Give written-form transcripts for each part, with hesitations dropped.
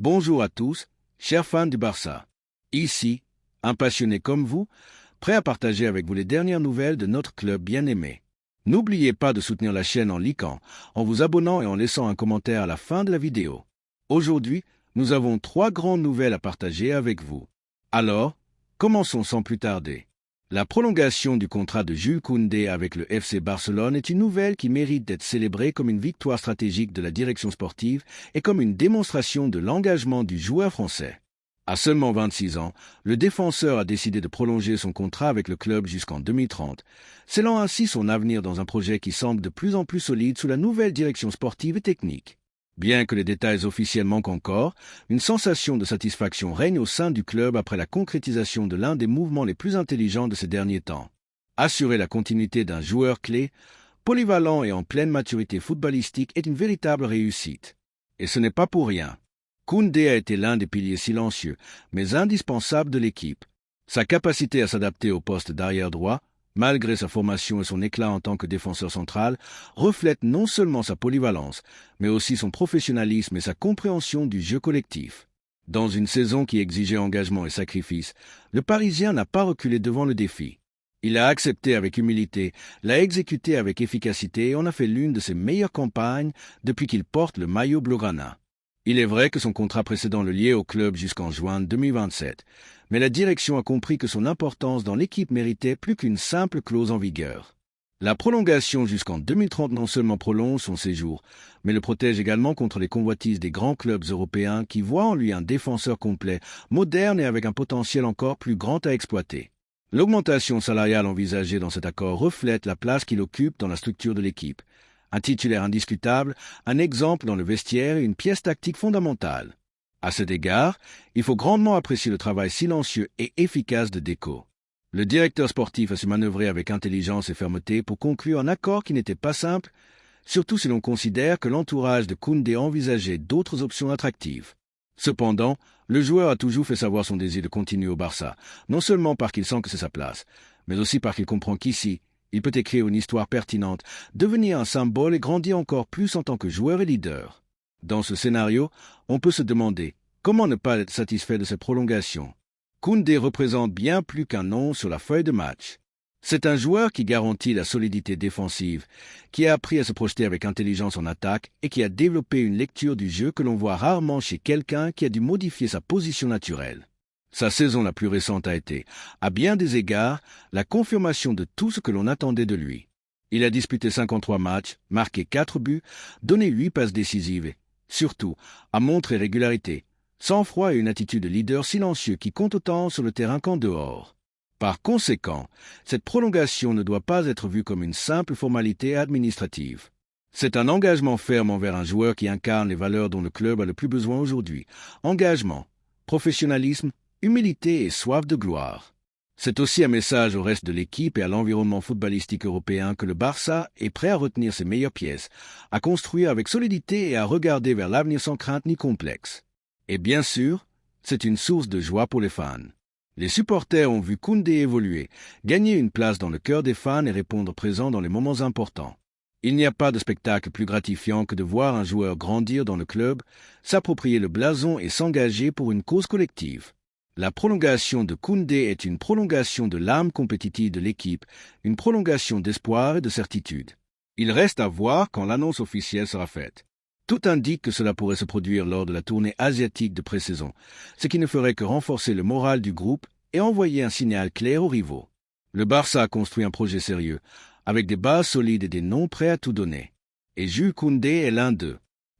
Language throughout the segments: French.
Bonjour à tous, chers fans du Barça. Ici, un passionné comme vous, prêt à partager avec vous les dernières nouvelles de notre club bien-aimé. N'oubliez pas de soutenir la chaîne en likant, en vous abonnant et en laissant un commentaire à la fin de la vidéo. Aujourd'hui, nous avons 3 grandes nouvelles à partager avec vous. Alors, commençons sans plus tarder. La prolongation du contrat de Jules Koundé avec le FC Barcelone est une nouvelle qui mérite d'être célébrée comme une victoire stratégique de la direction sportive et comme une démonstration de l'engagement du joueur français. À seulement 26 ans, le défenseur a décidé de prolonger son contrat avec le club jusqu'en 2030, scellant ainsi son avenir dans un projet qui semble de plus en plus solide sous la nouvelle direction sportive et technique. Bien que les détails officiels manquent encore, une sensation de satisfaction règne au sein du club après la concrétisation de l'un des mouvements les plus intelligents de ces derniers temps. Assurer la continuité d'un joueur clé, polyvalent et en pleine maturité footballistique est une véritable réussite. Et ce n'est pas pour rien. Koundé a été l'un des piliers silencieux, mais indispensables de l'équipe. Sa capacité à s'adapter au poste d'arrière droit, malgré sa formation et son éclat en tant que défenseur central, reflète non seulement sa polyvalence, mais aussi son professionnalisme et sa compréhension du jeu collectif. Dans une saison qui exigeait engagement et sacrifice, le Parisien n'a pas reculé devant le défi. Il a accepté avec humilité, l'a exécuté avec efficacité et en a fait l'une de ses meilleures campagnes depuis qu'il porte le maillot blaugrana. Il est vrai que son contrat précédent le liait au club jusqu'en juin 2027, mais la direction a compris que son importance dans l'équipe méritait plus qu'une simple clause en vigueur. La prolongation jusqu'en 2030 non seulement prolonge son séjour, mais le protège également contre les convoitises des grands clubs européens qui voient en lui un défenseur complet, moderne et avec un potentiel encore plus grand à exploiter. L'augmentation salariale envisagée dans cet accord reflète la place qu'il occupe dans la structure de l'équipe. Un titulaire indiscutable, un exemple dans le vestiaire et une pièce tactique fondamentale. À cet égard, il faut grandement apprécier le travail silencieux et efficace de Deco. Le directeur sportif a su manœuvrer avec intelligence et fermeté pour conclure un accord qui n'était pas simple, surtout si l'on considère que l'entourage de Koundé envisageait d'autres options attractives. Cependant, le joueur a toujours fait savoir son désir de continuer au Barça, non seulement parce qu'il sent que c'est sa place, mais aussi parce qu'il comprend qu'ici, il peut écrire une histoire pertinente, devenir un symbole et grandir encore plus en tant que joueur et leader. Dans ce scénario, on peut se demander comment ne pas être satisfait de cette prolongation. Koundé représente bien plus qu'un nom sur la feuille de match. C'est un joueur qui garantit la solidité défensive, qui a appris à se projeter avec intelligence en attaque et qui a développé une lecture du jeu que l'on voit rarement chez quelqu'un qui a dû modifier sa position naturelle. Sa saison la plus récente a été, à bien des égards, la confirmation de tout ce que l'on attendait de lui. Il a disputé 53 matchs, marqué 4 buts, donné 8 passes décisives et, surtout, a montré régularité, sang-froid et une attitude de leader silencieux qui compte autant sur le terrain qu'en dehors. Par conséquent, cette prolongation ne doit pas être vue comme une simple formalité administrative. C'est un engagement ferme envers un joueur qui incarne les valeurs dont le club a le plus besoin aujourd'hui. Engagement, professionnalisme, humilité et soif de gloire. C'est aussi un message au reste de l'équipe et à l'environnement footballistique européen que le Barça est prêt à retenir ses meilleures pièces, à construire avec solidité et à regarder vers l'avenir sans crainte ni complexe. Et bien sûr, c'est une source de joie pour les fans. Les supporters ont vu Koundé évoluer, gagner une place dans le cœur des fans et répondre présent dans les moments importants. Il n'y a pas de spectacle plus gratifiant que de voir un joueur grandir dans le club, s'approprier le blason et s'engager pour une cause collective. La prolongation de Koundé est une prolongation de l'âme compétitive de l'équipe, une prolongation d'espoir et de certitude. Il reste à voir quand l'annonce officielle sera faite. Tout indique que cela pourrait se produire lors de la tournée asiatique de pré-saison, ce qui ne ferait que renforcer le moral du groupe et envoyer un signal clair aux rivaux. Le Barça a construit un projet sérieux, avec des bases solides et des noms prêts à tout donner. Et Jules Koundé est l'un d'eux.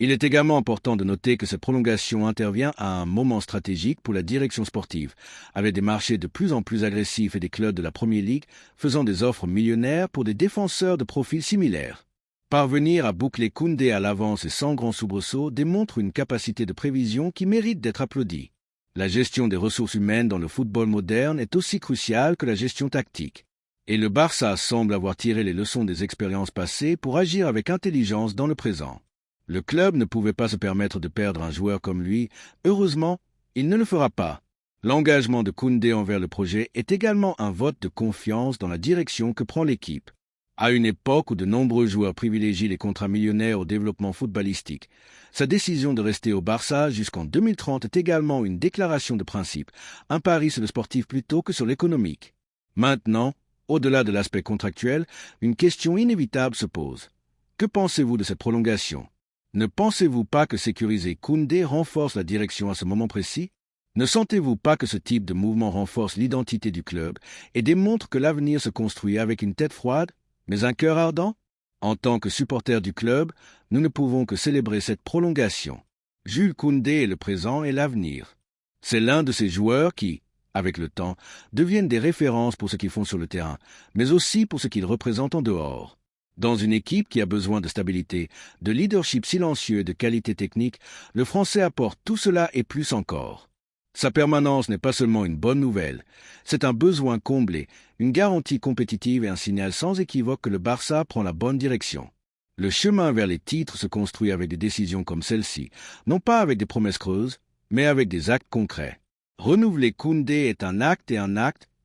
Il est également important de noter que cette prolongation intervient à un moment stratégique pour la direction sportive, avec des marchés de plus en plus agressifs et des clubs de la Premier League faisant des offres millionnaires pour des défenseurs de profils similaires. Parvenir à boucler Koundé à l'avance et sans grand soubresaut démontre une capacité de prévision qui mérite d'être applaudie. La gestion des ressources humaines dans le football moderne est aussi cruciale que la gestion tactique. Et le Barça semble avoir tiré les leçons des expériences passées pour agir avec intelligence dans le présent. Le club ne pouvait pas se permettre de perdre un joueur comme lui. Heureusement, il ne le fera pas. L'engagement de Koundé envers le projet est également un vote de confiance dans la direction que prend l'équipe. À une époque où de nombreux joueurs privilégient les contrats millionnaires au développement footballistique, sa décision de rester au Barça jusqu'en 2030 est également une déclaration de principe, un pari sur le sportif plutôt que sur l'économique. Maintenant, au-delà de l'aspect contractuel, une question inévitable se pose. Que pensez-vous de cette prolongation? Ne pensez-vous pas que sécuriser Koundé renforce la direction à ce moment précis? Ne sentez-vous pas que ce type de mouvement renforce l'identité du club et démontre que l'avenir se construit avec une tête froide, mais un cœur ardent? En tant que supporters du club, nous ne pouvons que célébrer cette prolongation. Jules Koundé est le présent et l'avenir. C'est l'un de ces joueurs qui, avec le temps, deviennent des références pour ce qu'ils font sur le terrain, mais aussi pour ce qu'ils représentent en dehors. Dans une équipe qui a besoin de stabilité, de leadership silencieux et de qualité technique, le Français apporte tout cela et plus encore. Sa permanence n'est pas seulement une bonne nouvelle, c'est un besoin comblé, une garantie compétitive et un signal sans équivoque que le Barça prend la bonne direction. Le chemin vers les titres se construit avec des décisions comme celle-ci, non pas avec des promesses creuses, mais avec des actes concrets. Renouveler Koundé est un acte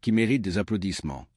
qui mérite des applaudissements.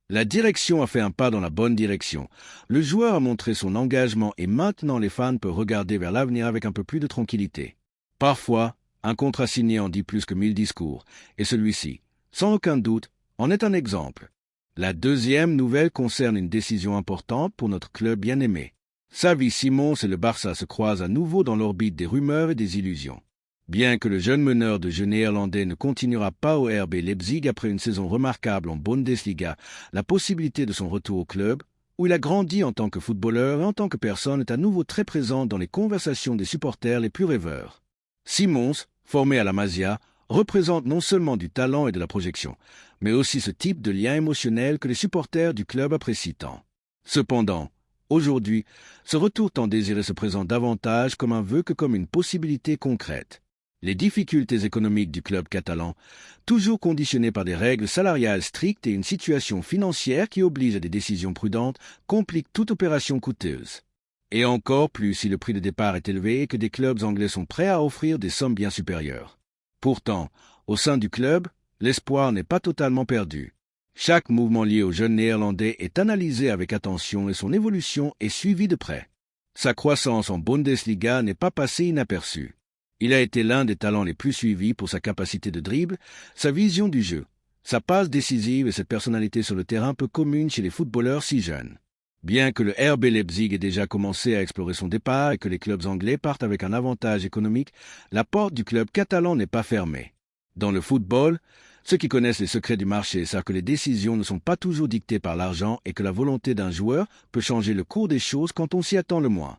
La direction a fait un pas dans la bonne direction. Le joueur a montré son engagement et maintenant les fans peuvent regarder vers l'avenir avec un peu plus de tranquillité. Parfois, un contrat signé en dit plus que 1000 discours, et celui-ci, sans aucun doute, en est un exemple. La deuxième nouvelle concerne une décision importante pour notre club bien-aimé. Xavi Simons et le Barça se croisent à nouveau dans l'orbite des rumeurs et des illusions. Bien que le jeune meneur de jeu néerlandais ne continuera pas au RB Leipzig après une saison remarquable en Bundesliga, la possibilité de son retour au club, où il a grandi en tant que footballeur et en tant que personne, est à nouveau très présente dans les conversations des supporters les plus rêveurs. Simons, formé à la Masia, représente non seulement du talent et de la projection, mais aussi ce type de lien émotionnel que les supporters du club apprécient tant. Cependant, aujourd'hui, ce retour tant désiré se présente davantage comme un vœu que comme une possibilité concrète. Les difficultés économiques du club catalan, toujours conditionnées par des règles salariales strictes et une situation financière qui oblige à des décisions prudentes, compliquent toute opération coûteuse. Et encore plus si le prix de départ est élevé et que des clubs anglais sont prêts à offrir des sommes bien supérieures. Pourtant, au sein du club, l'espoir n'est pas totalement perdu. Chaque mouvement lié au jeune néerlandais est analysé avec attention et son évolution est suivie de près. Sa croissance en Bundesliga n'est pas passée inaperçue. Il a été l'un des talents les plus suivis pour sa capacité de dribble, sa vision du jeu, sa passe décisive et cette personnalité sur le terrain peu commune chez les footballeurs si jeunes. Bien que le RB Leipzig ait déjà commencé à explorer son départ et que les clubs anglais partent avec un avantage économique, la porte du club catalan n'est pas fermée. Dans le football, ceux qui connaissent les secrets du marché savent que les décisions ne sont pas toujours dictées par l'argent et que la volonté d'un joueur peut changer le cours des choses quand on s'y attend le moins.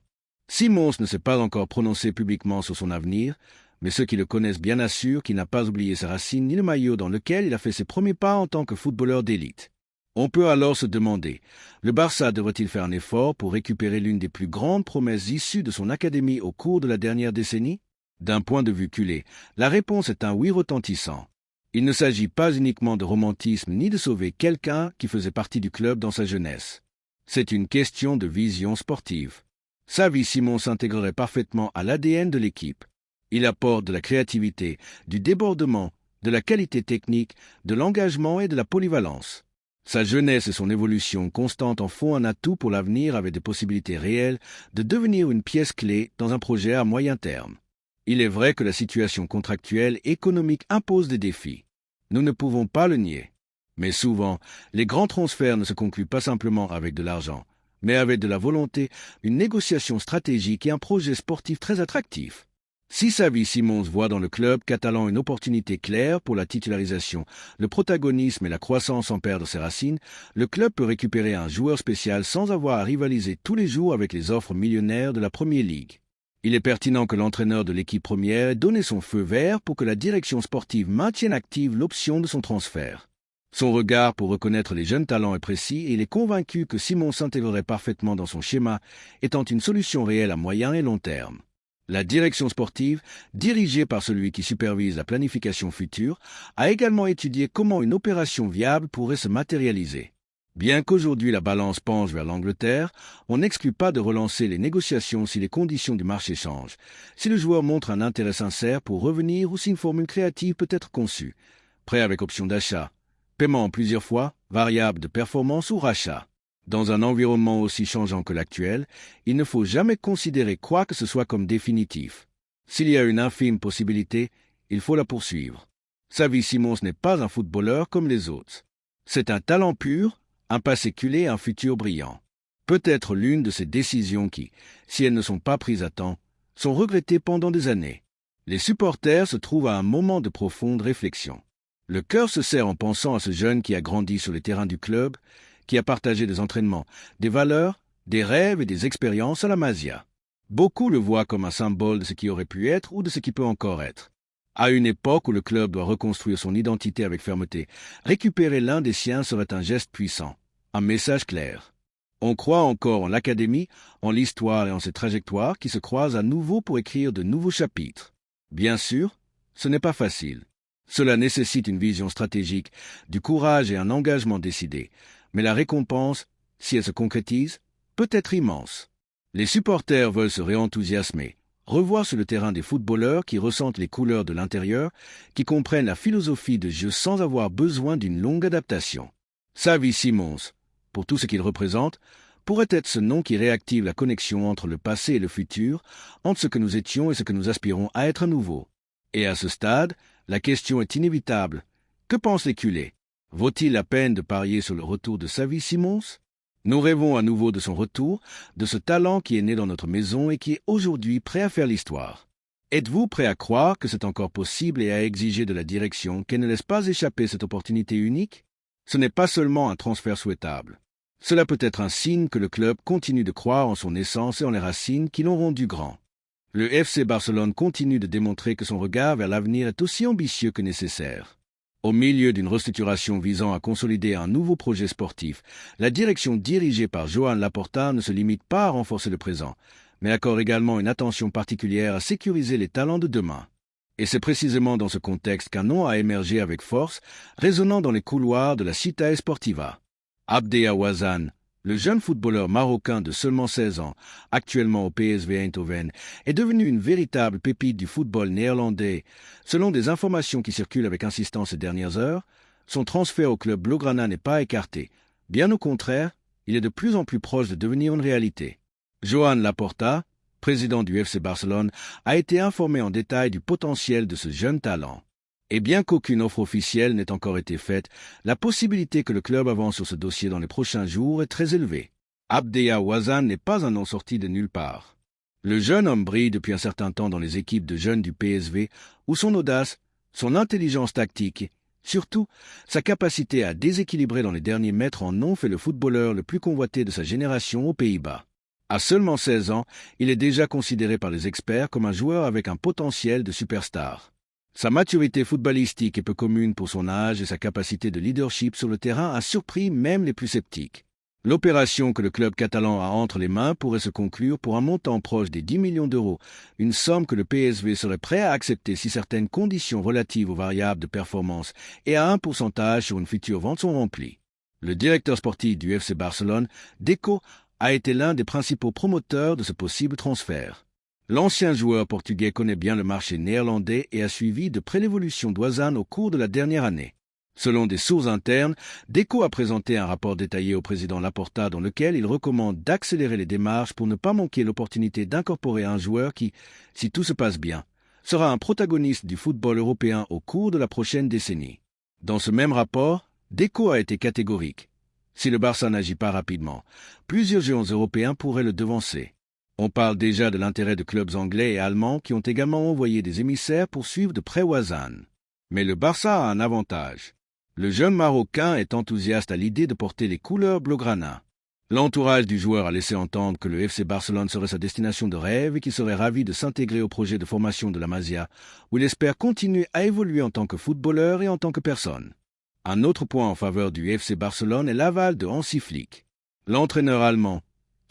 Simons ne s'est pas encore prononcé publiquement sur son avenir, mais ceux qui le connaissent bien assurent qu'il n'a pas oublié ses racines ni le maillot dans lequel il a fait ses premiers pas en tant que footballeur d'élite. On peut alors se demander, le Barça devrait-il faire un effort pour récupérer l'une des plus grandes promesses issues de son académie au cours de la dernière décennie? D'un point de vue culé, la réponse est un oui retentissant. Il ne s'agit pas uniquement de romantisme ni de sauver quelqu'un qui faisait partie du club dans sa jeunesse. C'est une question de vision sportive. Xavi Simons s'intégrerait parfaitement à l'ADN de l'équipe. Il apporte de la créativité, du débordement, de la qualité technique, de l'engagement et de la polyvalence. Sa jeunesse et son évolution constante en font un atout pour l'avenir avec des possibilités réelles de devenir une pièce clé dans un projet à moyen terme. Il est vrai que la situation contractuelle économique impose des défis. Nous ne pouvons pas le nier. Mais souvent, les grands transferts ne se concluent pas simplement avec de l'argent, mais avec de la volonté, une négociation stratégique et un projet sportif très attractif. Si Xavi Simons voit dans le club catalan une opportunité claire pour la titularisation, le protagonisme et la croissance sans perdre ses racines, le club peut récupérer un joueur spécial sans avoir à rivaliser tous les jours avec les offres millionnaires de la Premier League. Il est pertinent que l'entraîneur de l'équipe première ait donné son feu vert pour que la direction sportive maintienne active l'option de son transfert. Son regard pour reconnaître les jeunes talents est précis et il est convaincu que Simons s'intégrerait parfaitement dans son schéma, étant une solution réelle à moyen et long terme. La direction sportive, dirigée par celui qui supervise la planification future, a également étudié comment une opération viable pourrait se matérialiser. Bien qu'aujourd'hui la balance penche vers l'Angleterre, on n'exclut pas de relancer les négociations si les conditions du marché changent, si le joueur montre un intérêt sincère pour revenir ou si une formule créative peut être conçue. Prêt avec option d'achat, paiement en plusieurs fois, variable de performance ou rachat. Dans un environnement aussi changeant que l'actuel, il ne faut jamais considérer quoi que ce soit comme définitif. S'il y a une infime possibilité, il faut la poursuivre. Xavi Simons n'est pas un footballeur comme les autres. C'est un talent pur, un passé culé et un futur brillant. Peut-être l'une de ces décisions qui, si elles ne sont pas prises à temps, sont regrettées pendant des années. Les supporters se trouvent à un moment de profonde réflexion. Le cœur se serre en pensant à ce jeune qui a grandi sur les terrains du club, qui a partagé des entraînements, des valeurs, des rêves et des expériences à la Masia. Beaucoup le voient comme un symbole de ce qui aurait pu être ou de ce qui peut encore être. À une époque où le club doit reconstruire son identité avec fermeté, récupérer l'un des siens serait un geste puissant, un message clair. On croit encore en l'académie, en l'histoire et en ses trajectoires qui se croisent à nouveau pour écrire de nouveaux chapitres. Bien sûr, ce n'est pas facile. Cela nécessite une vision stratégique, du courage et un engagement décidé, mais la récompense, si elle se concrétise, peut être immense. Les supporters veulent se réenthousiasmer, revoir sur le terrain des footballeurs qui ressentent les couleurs de l'intérieur, qui comprennent la philosophie de jeu sans avoir besoin d'une longue adaptation. Xavi Simons, pour tout ce qu'il représente, pourrait être ce nom qui réactive la connexion entre le passé et le futur, entre ce que nous étions et ce que nous aspirons à être à nouveau. Et à ce stade, la question est inévitable. Que pensent les culés? Vaut-il la peine de parier sur le retour de Xavi Simons? Nous rêvons à nouveau de son retour, de ce talent qui est né dans notre maison et qui est aujourd'hui prêt à faire l'histoire. Êtes-vous prêt à croire que c'est encore possible et à exiger de la direction qu'elle ne laisse pas échapper cette opportunité unique? Ce n'est pas seulement un transfert souhaitable. Cela peut être un signe que le club continue de croire en son essence et en les racines qui l'ont rendu grand. Le FC Barcelone continue de démontrer que son regard vers l'avenir est aussi ambitieux que nécessaire. Au milieu d'une restructuration visant à consolider un nouveau projet sportif, la direction dirigée par Joan Laporta ne se limite pas à renforcer le présent, mais accorde également une attention particulière à sécuriser les talents de demain. Et c'est précisément dans ce contexte qu'un nom a émergé avec force, résonnant dans les couloirs de la Cita Esportiva. Abdea Ouazzane, le jeune footballeur marocain de seulement 16 ans, actuellement au PSV Eindhoven, est devenu une véritable pépite du football néerlandais. Selon des informations qui circulent avec insistance ces dernières heures, son transfert au club blaugrana n'est pas écarté. Bien au contraire, il est de plus en plus proche de devenir une réalité. Joan Laporta, président du FC Barcelone, a été informé en détail du potentiel de ce jeune talent. Et bien qu'aucune offre officielle n'ait encore été faite, la possibilité que le club avance sur ce dossier dans les prochains jours est très élevée. Abdea Ouazzane n'est pas un nom sorti de nulle part. Le jeune homme brille depuis un certain temps dans les équipes de jeunes du PSV, où son audace, son intelligence tactique, surtout sa capacité à déséquilibrer dans les derniers mètres en ont fait le footballeur le plus convoité de sa génération aux Pays-Bas. À seulement 16 ans, il est déjà considéré par les experts comme un joueur avec un potentiel de superstar. Sa maturité footballistique est peu commune pour son âge et sa capacité de leadership sur le terrain a surpris même les plus sceptiques. L'opération que le club catalan a entre les mains pourrait se conclure pour un montant proche des 10 millions d'euros, une somme que le PSV serait prêt à accepter si certaines conditions relatives aux variables de performance et à un pourcentage sur une future vente sont remplies. Le directeur sportif du FC Barcelone, Deco, a été l'un des principaux promoteurs de ce possible transfert. L'ancien joueur portugais connaît bien le marché néerlandais et a suivi de près l'évolution d'Ouazzane au cours de la dernière année. Selon des sources internes, Deco a présenté un rapport détaillé au président Laporta dans lequel il recommande d'accélérer les démarches pour ne pas manquer l'opportunité d'incorporer un joueur qui, si tout se passe bien, sera un protagoniste du football européen au cours de la prochaine décennie. Dans ce même rapport, Deco a été catégorique. Si le Barça n'agit pas rapidement, plusieurs géants européens pourraient le devancer. On parle déjà de l'intérêt de clubs anglais et allemands qui ont également envoyé des émissaires pour suivre de près Ouazzane. Mais le Barça a un avantage. Le jeune Marocain est enthousiaste à l'idée de porter les couleurs blaugrana. L'entourage du joueur a laissé entendre que le FC Barcelone serait sa destination de rêve et qu'il serait ravi de s'intégrer au projet de formation de la Masia, où il espère continuer à évoluer en tant que footballeur et en tant que personne. Un autre point en faveur du FC Barcelone est l'aval de Hansi Flick. L'entraîneur allemand,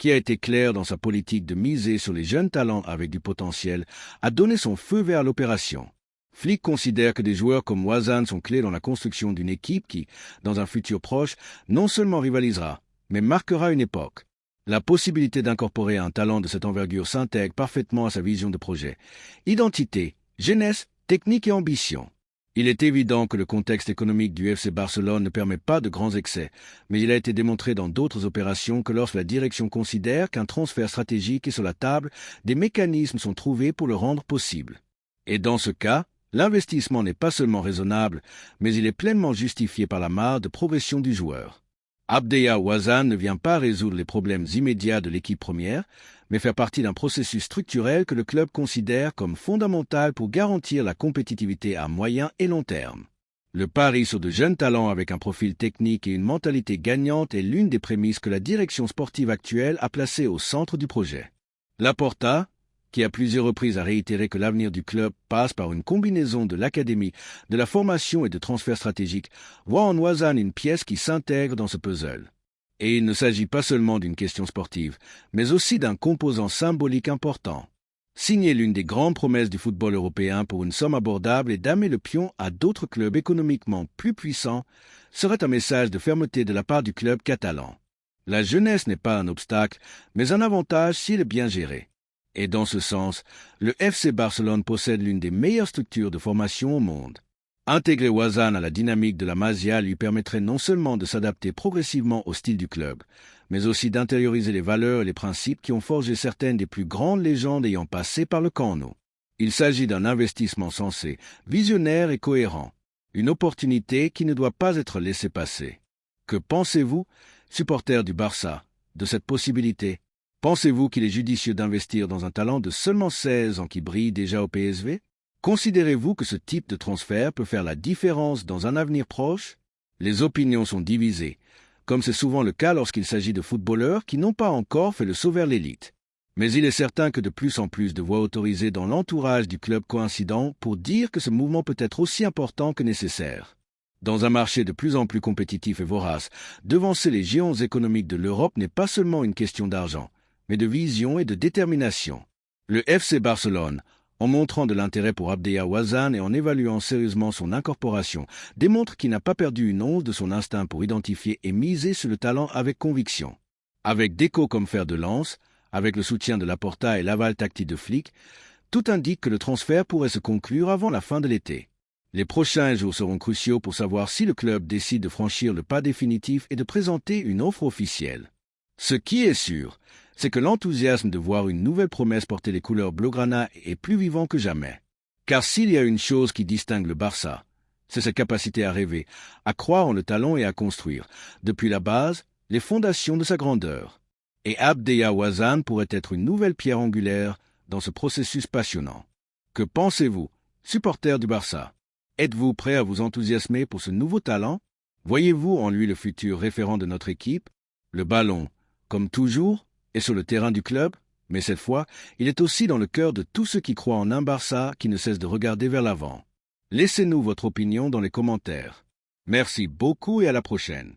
qui a été clair dans sa politique de miser sur les jeunes talents avec du potentiel, a donné son feu vers l'opération. Flick considère que des joueurs comme Ouazzane sont clés dans la construction d'une équipe qui, dans un futur proche, non seulement rivalisera, mais marquera une époque. La possibilité d'incorporer un talent de cette envergure s'intègre parfaitement à sa vision de projet. Identité, jeunesse, technique et ambition. Il est évident que le contexte économique du FC Barcelone ne permet pas de grands excès, mais il a été démontré dans d'autres opérations que lorsque la direction considère qu'un transfert stratégique est sur la table, des mécanismes sont trouvés pour le rendre possible. Et dans ce cas, l'investissement n'est pas seulement raisonnable, mais il est pleinement justifié par la marge de progression du joueur. Abdeya Ouazzane ne vient pas résoudre les problèmes immédiats de l'équipe première, mais faire partie d'un processus structurel que le club considère comme fondamental pour garantir la compétitivité à moyen et long terme. Le pari sur de jeunes talents avec un profil technique et une mentalité gagnante est l'une des prémices que la direction sportive actuelle a placées au centre du projet. Laporta, qui à plusieurs reprises a réitéré que l'avenir du club passe par une combinaison de l'académie, de la formation et de transferts stratégiques, voit en Ouazzane une pièce qui s'intègre dans ce puzzle. Et il ne s'agit pas seulement d'une question sportive, mais aussi d'un composant symbolique important. Signer l'une des grandes promesses du football européen pour une somme abordable et damer le pion à d'autres clubs économiquement plus puissants serait un message de fermeté de la part du club catalan. La jeunesse n'est pas un obstacle, mais un avantage s'il est bien géré. Et dans ce sens, le FC Barcelone possède l'une des meilleures structures de formation au monde. Intégrer Ouazzane à la dynamique de la Masia lui permettrait non seulement de s'adapter progressivement au style du club, mais aussi d'intérioriser les valeurs et les principes qui ont forgé certaines des plus grandes légendes ayant passé par le Camp Nou. Il s'agit d'un investissement sensé, visionnaire et cohérent, une opportunité qui ne doit pas être laissée passer. Que pensez-vous, supporters du Barça, de cette possibilité? Pensez-vous qu'il est judicieux d'investir dans un talent de seulement 16 ans qui brille déjà au PSV? Considérez-vous que ce type de transfert peut faire la différence dans un avenir proche? Les opinions sont divisées, comme c'est souvent le cas lorsqu'il s'agit de footballeurs qui n'ont pas encore fait le saut vers l'élite. Mais il est certain que de plus en plus de voix autorisées dans l'entourage du club coïncident pour dire que ce mouvement peut être aussi important que nécessaire. Dans un marché de plus en plus compétitif et vorace, devancer les géants économiques de l'Europe n'est pas seulement une question d'argent, mais de vision et de détermination. Le FC Barcelone, en montrant de l'intérêt pour Abdeya Ouazzane et en évaluant sérieusement son incorporation, démontre qu'il n'a pas perdu une once de son instinct pour identifier et miser sur le talent avec conviction. Avec Deco comme fer de lance, avec le soutien de Laporta et l'aval tactique de Flick, tout indique que le transfert pourrait se conclure avant la fin de l'été. Les prochains jours seront cruciaux pour savoir si le club décide de franchir le pas définitif et de présenter une offre officielle. Ce qui est sûr, c'est que l'enthousiasme de voir une nouvelle promesse porter les couleurs blaugrana est plus vivant que jamais. Car s'il y a une chose qui distingue le Barça, c'est sa capacité à rêver, à croire en le talent et à construire, depuis la base, les fondations de sa grandeur. Et Abdeya Ouazzane pourrait être une nouvelle pierre angulaire dans ce processus passionnant. Que pensez-vous, supporters du Barça? Êtes-vous prêt à vous enthousiasmer pour ce nouveau talent? Voyez-vous en lui le futur référent de notre équipe? Le ballon, comme toujours, est sur le terrain du club, mais cette fois, il est aussi dans le cœur de tous ceux qui croient en un Barça qui ne cesse de regarder vers l'avant. Laissez-nous votre opinion dans les commentaires. Merci beaucoup et à la prochaine.